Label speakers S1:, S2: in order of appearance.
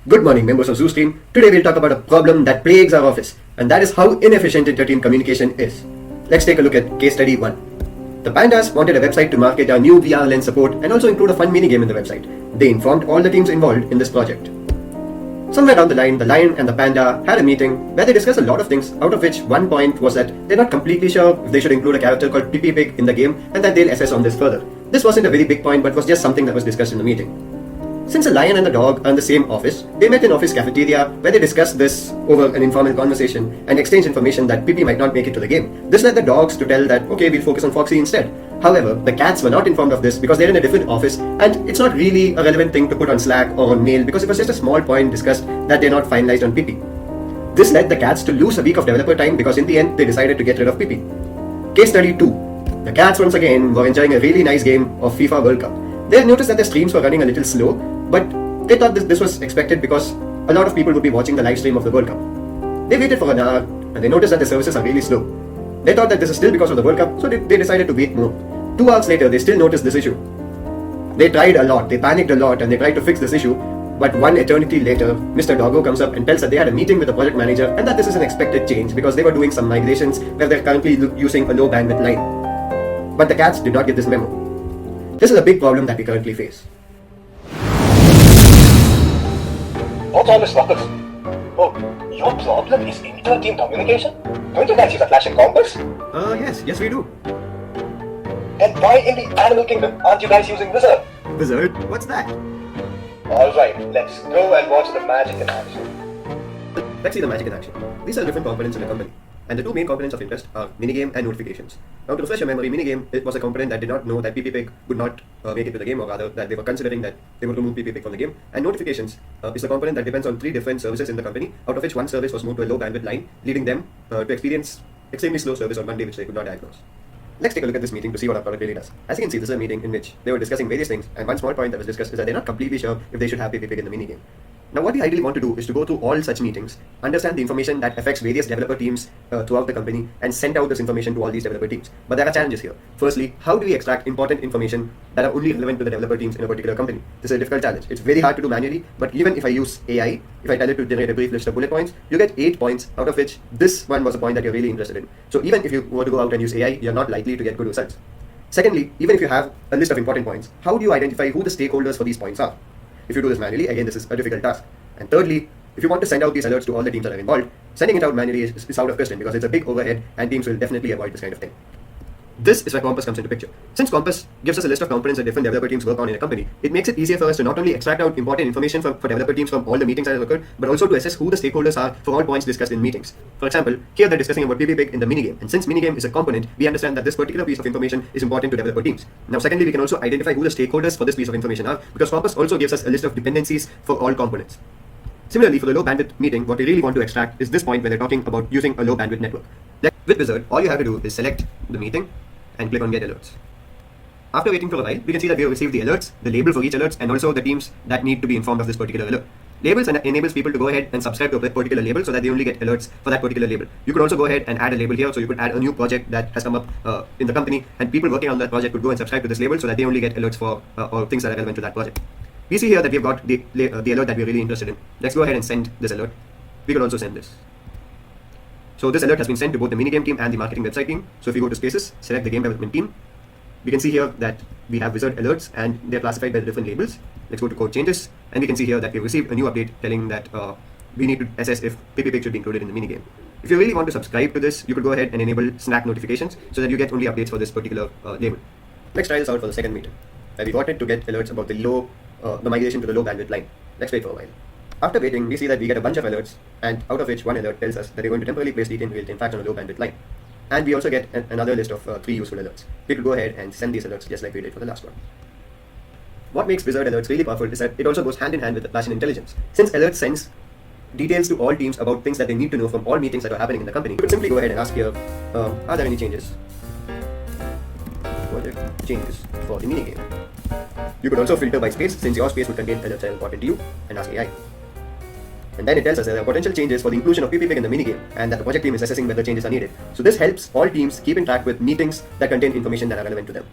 S1: Good morning, members of Zeus team. Today we'll talk about a problem that plagues our office, and that is how inefficient inter-team communication is. Let's take a look at case study 1. The Pandas wanted a website to market our new VR lens support and also include a fun minigame in the website. They informed all the teams involved in this project. Somewhere down the line, the Lion and the Panda had a meeting where they discussed a lot of things, out of which one point was that they're not completely sure if they should include a character called Pippi Pig in the game and that they'll assess on this further. This wasn't a very big point but was just something that was discussed in the meeting. Since the lion and the dog are in the same office, they met in office cafeteria where they discussed this over an informal conversation and exchanged information that Pippi might not make it to the game. This led the dogs to tell that, okay, we'll focus on Foxy instead. However, the cats were not informed of this because they're in a different office and it's not really a relevant thing to put on Slack or on mail because it was just a small point discussed that they're not finalized on Pippi. This led the cats to lose a week of developer time because in the end, they decided to get rid of Pippi. Case study 2. The cats once again were enjoying a really nice game of FIFA World Cup. They noticed that the streams were running a little slow, but they thought this was expected because a lot of people would be watching the live stream of the World Cup. They waited for an hour and they noticed that the services are really slow. They thought that this is still because of the World Cup, so they decided to wait more. 2 hours later, they still noticed this issue. They tried a lot, they panicked a lot and they tried to fix this issue, but one eternity later, Mr. Doggo comes up and tells that they had a meeting with the project manager and that this is an expected change because they were doing some migrations where they're currently using a low bandwidth line. But the cats did not get this memo. This is a big problem that we currently face.
S2: What's all this ruckus? Oh, your problem is inter-team communication? Don't you guys use a flashing compass?
S1: Yes we do.
S2: And why in the animal kingdom aren't you guys using Wizard?
S1: Wizard? What's that?
S2: Alright, let's go and watch the magic in action.
S1: Let's see the magic in action. These are different components in a company, and the two main components of interest are minigame and notifications. Now to refresh your memory, minigame was a component that did not know that Pippi Pig would not make it to the game, or rather that they were considering that they would remove Pippi Pig from the game. And notifications is a component that depends on 3 different services in the company, out of which one service was moved to a low bandwidth line, leading them to experience extremely slow service on Monday which they could not diagnose. Let's take a look at this meeting to see what our product really does. As you can see, this is a meeting in which they were discussing various things, and one small point that was discussed is that they're not completely sure if they should have Pippi Pig in the minigame. Now what we ideally want to do is to go through all such meetings, understand the information that affects various developer teams throughout the company and send out this information to all these developer teams. But there are challenges here. Firstly, how do we extract important information that are only relevant to the developer teams in a particular company? This is a difficult challenge. It's very hard to do manually, but even if I use AI, if I tell it to generate a brief list of bullet points, you get 8 points, out of which this one was a point that you're really interested in. So even if you were to go out and use AI, you're not likely to get good results. Secondly, even if you have a list of important points, how do you identify who the stakeholders for these points are? If you do this manually, again, this is a difficult task. And thirdly, if you want to send out these alerts to all the teams that are involved, sending it out manually is out of question because it's a big overhead and teams will definitely avoid this kind of thing. This is where Compass comes into picture. Since Compass gives us a list of components that different developer teams work on in a company, it makes it easier for us to not only extract out important information for developer teams from all the meetings that have occurred, but also to assess who the stakeholders are for all points discussed in meetings. For example, here they're discussing about Pippi Pig in the minigame, and since minigame is a component, we understand that this particular piece of information is important to developer teams. Now secondly, we can also identify who the stakeholders for this piece of information are because Compass also gives us a list of dependencies for all components. Similarly, for the low bandwidth meeting, what we really want to extract is this point where they're talking about using a low bandwidth network. With Wizard, all you have to do is select the meeting and click on Get Alerts. After waiting for a while, we can see that we have received the alerts, the label for each alert, and also the teams that need to be informed of this particular alert. Labels enables people to go ahead and subscribe to a particular label so that they only get alerts for that particular label. You could also go ahead and add a label here, so you could add a new project that has come up in the company, and people working on that project could go and subscribe to this label so that they only get alerts for or things that are relevant to that project. We see here that we've got the alert that we're really interested in. Let's go ahead and send this alert. We could also send this. So this alert has been sent to both the minigame team and the marketing website team. So if we go to Spaces, select the game development team, we can see here that we have Wizard alerts and they're classified by the different labels. Let's go to code changes and we can see here that we've received a new update telling that we need to assess if Pippi Pig should be included in the minigame. If you really want to subscribe to this, you could go ahead and enable Snack notifications so that you get only updates for this particular label. Let's try this out for the second meeting. We wanted to get alerts about the migration to the low bandwidth line. Let's wait for a while. After waiting, we see that we get a bunch of alerts, and out of which one alert tells us that we're going to temporarily place DT in fact on a low bandwidth line. And we also get another list of 3 useful alerts. We could go ahead and send these alerts just like we did for the last one. What makes Wizard alerts really powerful is that it also goes hand in hand with Atlassian intelligence. Since alerts sends details to all teams about things that they need to know from all meetings that are happening in the company, you could simply go ahead and ask here, are there any changes? Project changes for the minigame. You could also filter by space, since your space would contain alerts that are important to you, and ask AI. And then it tells us that there are potential changes for the inclusion of Pippi Pig in the minigame, and that the project team is assessing whether changes are needed. So this helps all teams keep in track with meetings that contain information that are relevant to them.